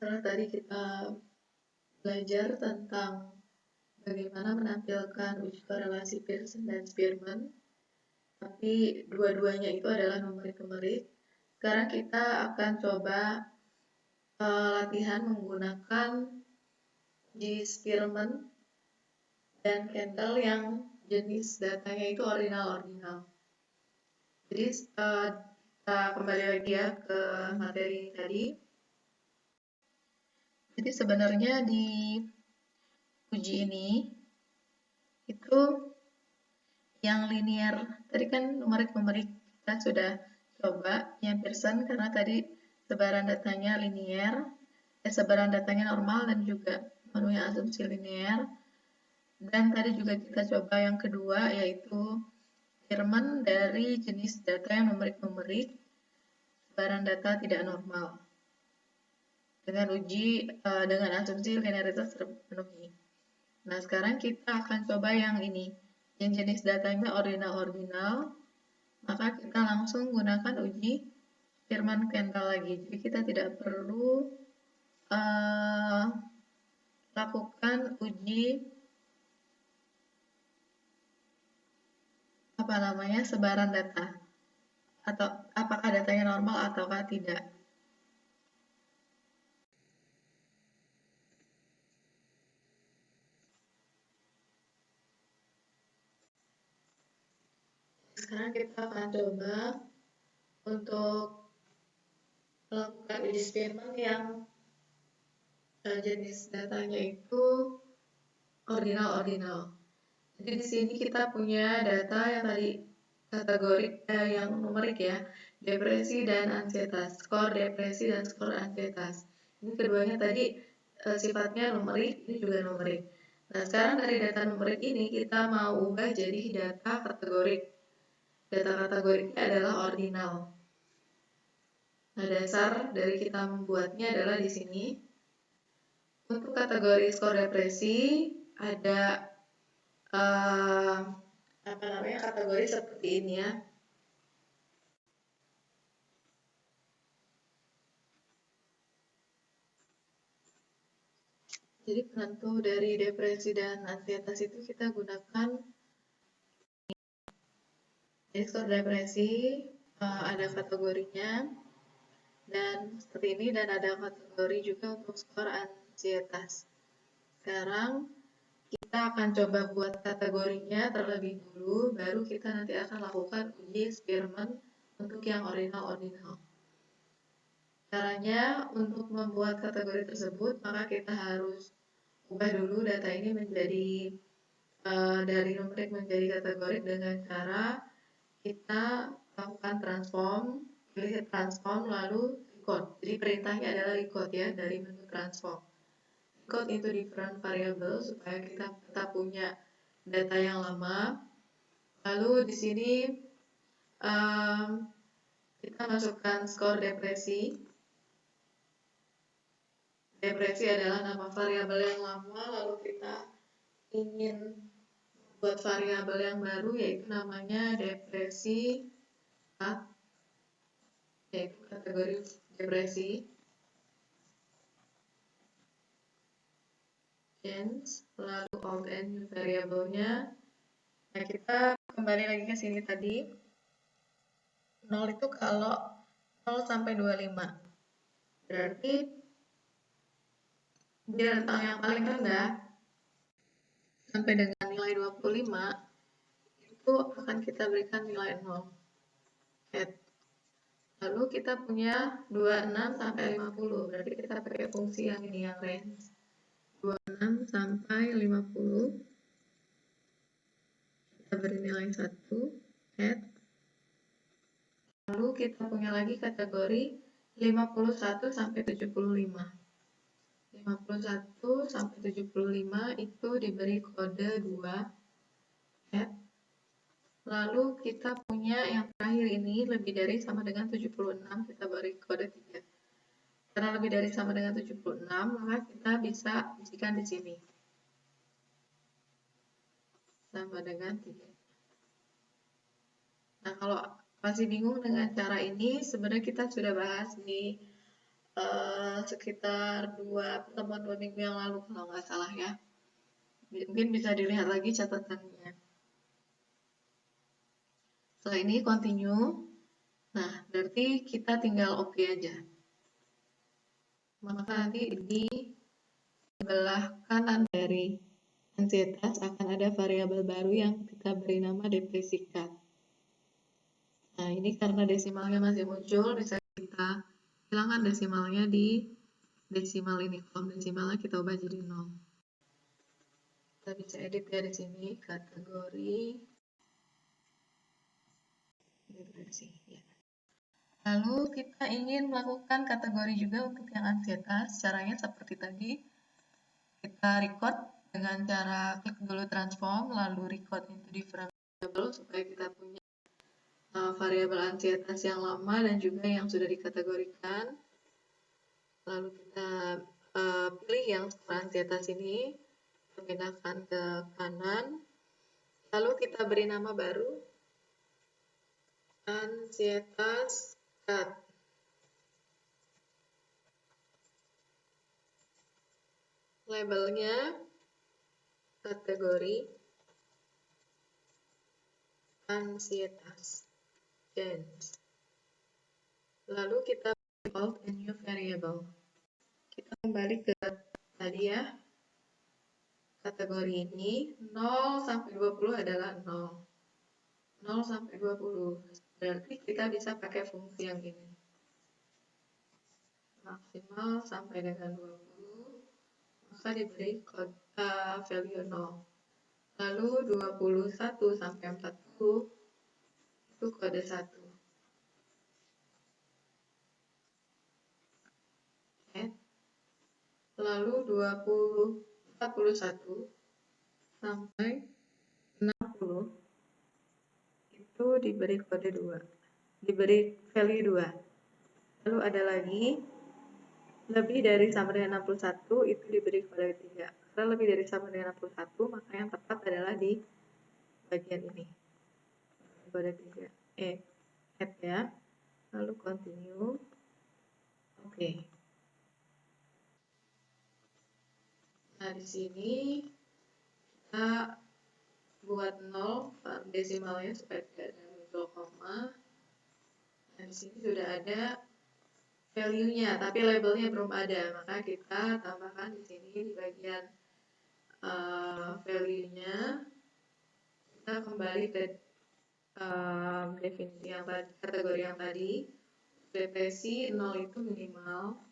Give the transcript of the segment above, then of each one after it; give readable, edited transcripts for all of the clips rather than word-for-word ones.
Karena tadi kita belajar tentang bagaimana menampilkan uji korelasi Pearson dan Spearman, tapi dua-duanya itu adalah numerik-numerik. Sekarang kita akan coba latihan menggunakan uji Spearman dan Kendall yang jenis datanya itu ordinal-ordinal. Jadi kita kembali lagi ya ke materi tadi. Jadi sebenarnya di uji ini itu yang linear, tadi kan numerik-numerik kita sudah coba yang Pearson karena tadi sebaran datanya linear, sebaran datanya normal dan juga memenuhi asumsi linear. Dan tadi juga kita coba yang kedua yaitu Spearman dari jenis data yang numerik-numerik, sebaran data tidak normal dengan uji dengan asumsi linearitas terpenuhi. Nah, sekarang kita akan coba yang ini, yang jenis datanya ordinal-ordinal, maka kita langsung gunakan uji Spearman-Kendall lagi. Jadi kita tidak perlu lakukan uji sebaran data, atau apakah datanya normal ataukah tidak. Sekarang kita akan coba untuk melakukan uji Spearman yang jenis datanya itu ordinal-ordinal. Jadi di sini kita punya data yang tadi kategori yang numerik ya, depresi dan ansietas, skor depresi dan skor ansietas. Ini keduanya tadi sifatnya numerik, ini juga numerik. Nah, sekarang dari data numerik ini kita mau ubah jadi data kategorik. Data kategoriknya adalah ordinal. Nah, dasar dari kita membuatnya adalah di sini. Untuk kategori skor depresi ada kategori seperti ini ya. Jadi penentu dari depresi dan ansietas itu kita gunakan jadi skor depresi ada kategorinya dan seperti ini, dan ada kategori juga untuk skor ansietas. Sekarang kita akan coba buat kategorinya terlebih dulu, baru kita nanti akan lakukan uji Spearman untuk yang ordinal-ordinal. Caranya untuk membuat kategori tersebut, maka kita harus ubah dulu data ini menjadi dari numerik menjadi kategorik dengan cara kita lakukan transform, pilih transform lalu record. Jadi perintahnya adalah record ya dari menu transform. Record into different variable supaya kita tetap punya data yang lama. Lalu di sini kita masukkan skor depresi. Depresi adalah nama variabel yang lama, lalu kita ingin buat variabel yang baru yaitu namanya depresi A, yaitu kategori depresi. Change, lalu alt n new variabelnya. Nah, kita kembali lagi ke sini tadi. 0 itu kalau 0 sampai 25. Berarti di rentang yang paling rendah sampai dengan nilai 25 itu akan kita berikan nilai 0. Lalu kita punya 26 sampai 50. Berarti kita pakai fungsi yang ini yang range. 26 sampai 50. Kita beri nilai 1 add. Lalu kita punya lagi kategori 51 sampai 75. 51 sampai 75 itu diberi kode 2 add. Lalu kita punya yang terakhir ini lebih dari sama dengan 76, kita beri kode 3. Karena lebih dari sama dengan 76, maka kita bisa isikan di sini. Sama dengan 3. Nah, kalau masih bingung dengan cara ini, sebenarnya kita sudah bahas di sekitar pertemuan 2 minggu yang lalu kalau nggak salah ya. Mungkin bisa dilihat lagi catatannya. Setelah ini continue. Nah, berarti kita tinggal oke aja. Maka nanti di sebelah kanan dari ansietas akan ada variabel baru yang kita beri nama depresi cut. Nah, ini karena desimalnya masih muncul, bisa kita hilangkan desimalnya di desimal ini. Kolom desimalnya kita ubah jadi 0. Kita bisa edit ya di sini, kategori depresi. Ya. Lalu kita ingin melakukan kategori juga untuk yang ansietas. Caranya seperti tadi, kita record dengan cara klik dulu transform, lalu record into different variable supaya kita punya variabel ansietas yang lama dan juga yang sudah dikategorikan. Lalu kita pilih yang ansietas ini, pindahkan ke kanan. Lalu kita beri nama baru, ansietas cut. Labelnya kategori ansietas change. Lalu kita default a new variable. Kita kembali ke tadi ya. Kategori ini 0 sampai 20 adalah 0. 0 sampai 20. Berarti kita bisa pakai fungsi yang ini. Maksimal sampai dengan 20, maka diberi value 0. Lalu 21 sampai 40 itu kode 1. Lalu 41 sampai 60 itu diberi kode 2, diberi value 2. Lalu ada lagi lebih dari sama dengan 61 itu diberi kode 3. Karena lebih dari sama dengan 61, maka yang tepat adalah di bagian ini, kode 3. Add ya. Lalu continue. Oke. Nah, di sini kita buat 0 desimalnya supaya tidak ada muncul koma. Nah, di sini sudah ada value-nya, tapi labelnya belum ada. Maka kita tambahkan di sini di bagian value-nya. Kita kembali ke definisi yang tadi, kategori yang tadi. Depresi 0 itu minimal.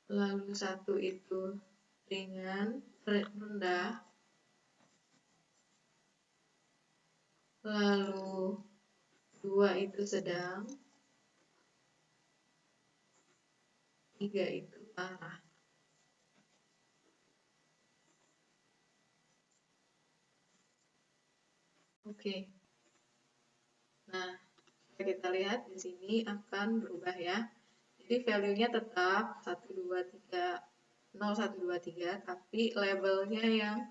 Lalu 1 itu ringan, rendah. Lalu 2 itu sedang. 3 itu parah. Oke. Nah, kita lihat di sini akan berubah ya. Jadi value-nya tetap 0123, tapi labelnya yang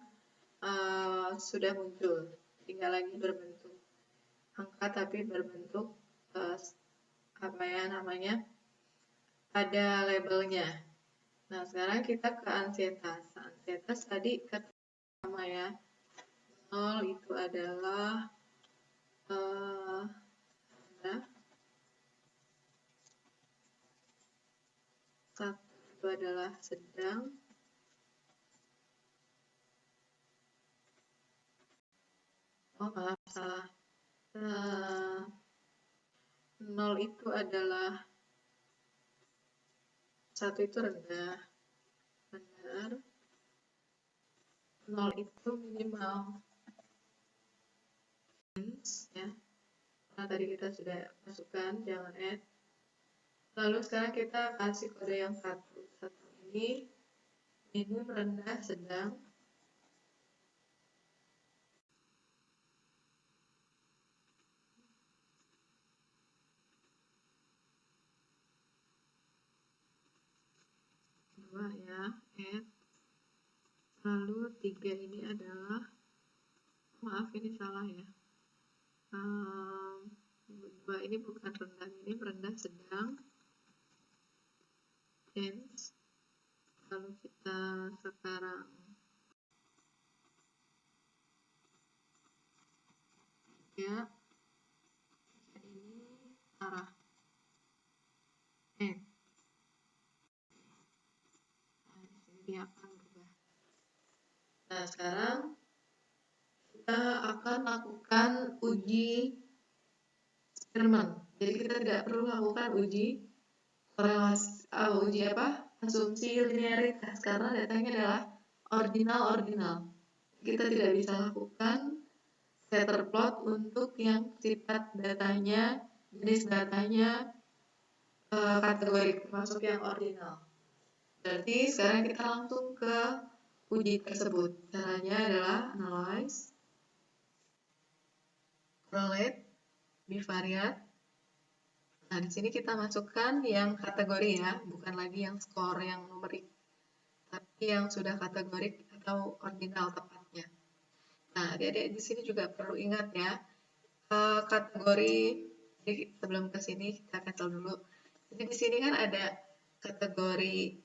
sudah muncul. Tinggal lagi berbentuk angka tapi berbentuk apa ya namanya? Ada labelnya. Nah, sekarang kita ke ansietas. Ansietas tadi pertama ya. 0 itu adalah 1 itu adalah sedang. Oh, maaf, salah. 0 itu adalah 1 itu rendah. Benar. 0 itu minimal. Ya. Nah, tadi kita sudah masukkan, jangan add. Lalu sekarang kita kasih kode yang 1. 1 ini minim, rendah, sedang. Ya, add. Lalu 3 ini adalah, maaf ini salah ya, coba ini bukan rendah, ini rendah sedang, hence lalu kita sekarang ya ini arah N. Nah, di sini dia akan berubah. Nah, sekarang kita akan lakukan uji Spearman. Jadi kita tidak perlu lakukan uji korelasi, uji asumsi linearitas karena datanya adalah ordinal. Kita tidak bisa lakukan scatter plot untuk yang sifat datanya, jenis datanya kategorik, termasuk yang ordinal. Berarti sekarang kita langsung ke uji tersebut. Caranya adalah analyze, correlate, bivariate. Nah, di sini kita masukkan yang kategori ya, bukan lagi yang skor yang numerik, tapi yang sudah kategorik atau ordinal tepatnya. Nah, adik-adik di sini juga perlu ingat ya, kategori. Jadi sebelum ke sini kita cancel dulu. Jadi di sini kan ada kategori,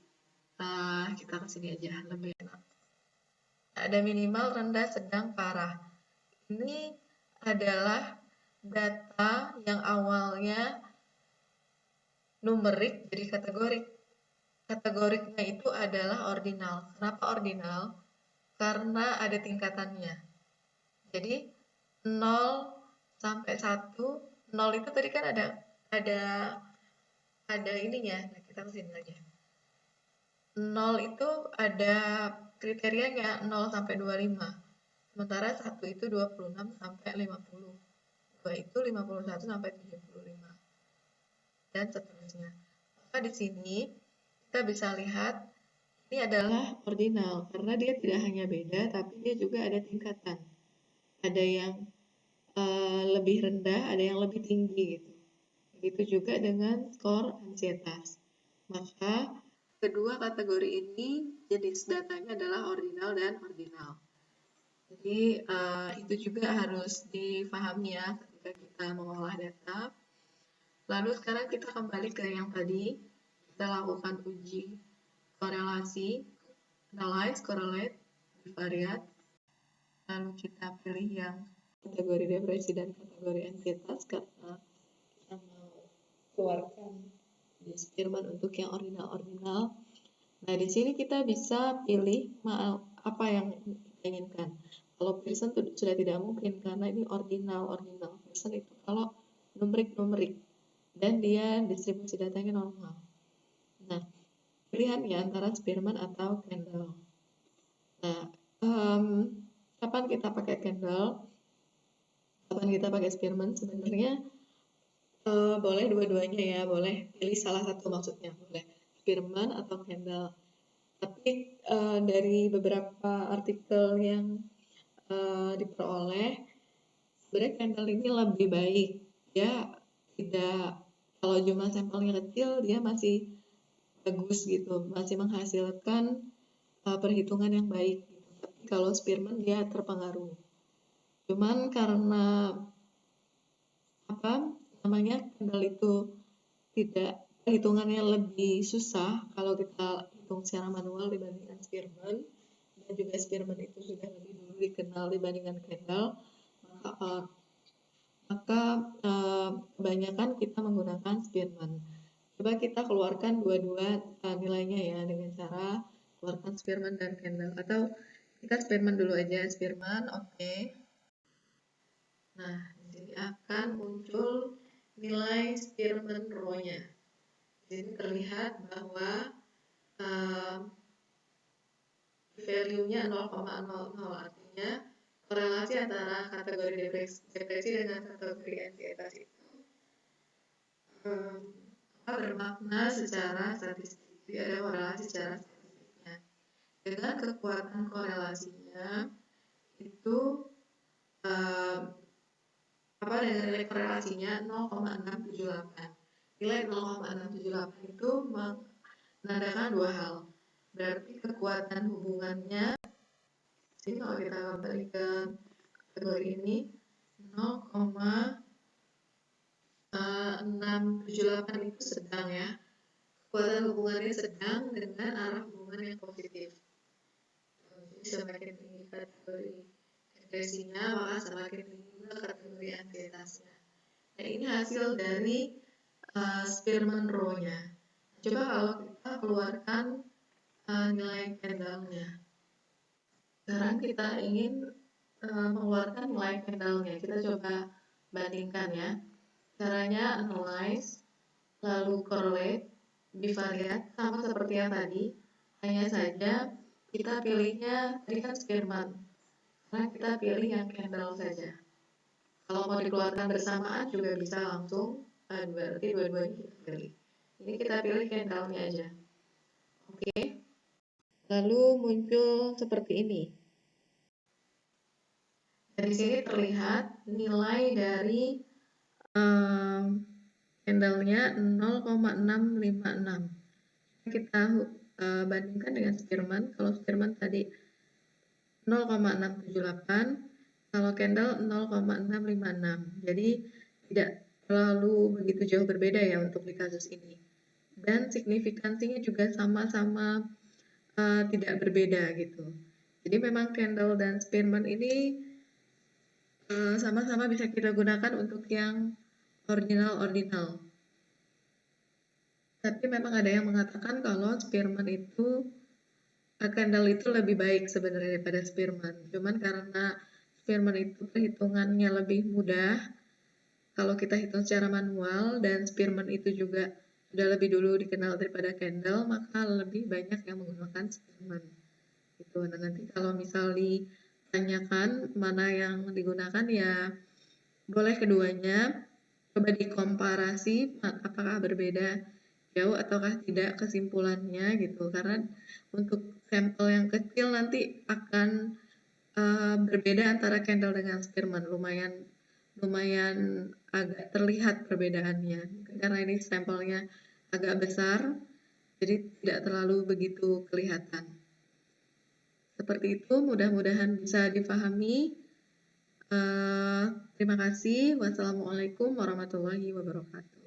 kita ke sini aja lebih enak. Ada minimal, rendah, sedang, parah. Ini adalah data yang awalnya numerik jadi kategorik. Kategoriknya itu adalah ordinal. Kenapa ordinal? Karena ada tingkatannya. Jadi 0 sampai 1, 0 itu tadi kan ada ininya. Nah, kita kesini aja. 0 itu ada kriterianya 0 sampai 25. Sementara 1 itu 26 sampai 50. 2 itu 51 sampai 75. Dan seterusnya. Maka di sini kita bisa lihat ini adalah ordinal karena dia tidak hanya beda tapi dia juga ada tingkatan. Ada yang lebih rendah, ada yang lebih tinggi gitu. Begitu juga dengan skor ansietas. Maka kedua kategori ini jenis datanya adalah ordinal dan ordinal. Jadi itu juga harus difahami ya ketika kita mengolah data. Lalu sekarang kita kembali ke yang tadi, kita lakukan uji korelasi, analyze, correlate, bivariate. Lalu kita pilih yang kategori depresi dan kategori ansietas karena kita mau keluarkan Spearman untuk yang ordinal-ordinal. Nah, di sini kita bisa pilih apa yang kita inginkan. Kalau Pearson sudah tidak mungkin karena ini ordinal. Pearson itu kalau numerik dan dia distribusi datanya normal. Nah, pilihannya antara Spearman atau Kendall. Nah, kapan kita pakai Kendall? Kapan kita pakai Spearman? Sebenarnya boleh dua-duanya ya, boleh pilih salah satu maksudnya, boleh Spearman atau Kendall. Tapi dari beberapa artikel yang diperoleh, sebenarnya Kendall ini lebih baik. Dia tidak, kalau jumlah sampelnya kecil, dia masih bagus gitu, masih menghasilkan perhitungan yang baik. Gitu. Tapi kalau Spearman dia terpengaruh. Cuman karena Kendall itu tidak, perhitungannya lebih susah kalau kita hitung secara manual dibandingkan Spearman, dan juga Spearman itu sudah lebih dulu dikenal dibandingkan Kendall, maka kebanyakan kita menggunakan Spearman. Coba kita keluarkan dua-dua nilainya ya dengan cara keluarkan Spearman dan Kendall, atau kita Spearman dulu aja, Spearman, oke. Nah, jadi akan muncul nilai Spearman rho-nya. Jadi terlihat bahwa value-nya 0,00, artinya korelasi antara kategori depresi dengan kategori ansietas itu bermakna secara statistik. Jadi ada korelasi secara statistiknya. Dengan kekuatan korelasinya itu dengan nilai korelasinya 0,678. Nilai 0,678 itu menandakan dua hal. Berarti kekuatan hubungannya, jadi kalau kita kembali ke kategori ini, 678 itu sedang ya. Kekuatan hubungannya sedang dengan arah hubungan yang positif. Jadi semakin tinggi kategori depresinya, maka semakin tinggi juga kategori ansietasnya. Nah, ini hasil dari Spearman Rho-nya. Coba kalau kita keluarkan nilai Kendall-nya. Sekarang kita ingin mengeluarkan nilai Kendall-nya. Kita coba bandingkan ya. Caranya analyze, lalu correlate, bivariate, sama seperti yang tadi. Hanya saja kita pilihnya, tadi kan Spearman. Karena kita pilih yang Kendall saja. Kalau mau dikeluarkan bersamaan juga bisa langsung, berarti dua-duanya kita pilih. Ini kita pilih Kendall-nya aja. Oke. Lalu muncul seperti ini. Dari sini terlihat nilai dari Kendall-nya 0,656. Kita bandingkan dengan Spearman. Kalau Spearman tadi 0,678, kalau Kendall 0,656. Jadi tidak terlalu begitu jauh berbeda ya untuk di kasus ini. Dan signifikansinya juga sama-sama tidak berbeda gitu. Jadi memang Kendall dan Spearman ini sama-sama bisa kita gunakan untuk yang ordinal. Tapi memang ada yang mengatakan kalau Spearman itu Kendall itu lebih baik sebenarnya daripada Spearman. Cuman karena Spearman itu perhitungannya lebih mudah, kalau kita hitung secara manual, dan Spearman itu juga sudah lebih dulu dikenal daripada Kendall, maka lebih banyak yang menggunakan Spearman. Gitu. Nah, nanti kalau misal ditanyakan mana yang digunakan, ya boleh keduanya. Coba dikomparasi apakah berbeda jauh ataukah tidak kesimpulannya gitu, karena untuk sampel yang kecil nanti akan berbeda antara Kendall dengan Spearman, lumayan agak terlihat perbedaannya karena ini sampelnya agak besar, jadi tidak terlalu begitu kelihatan. Seperti itu, mudah-mudahan bisa dipahami. Terima kasih. Wassalamualaikum warahmatullahi wabarakatuh.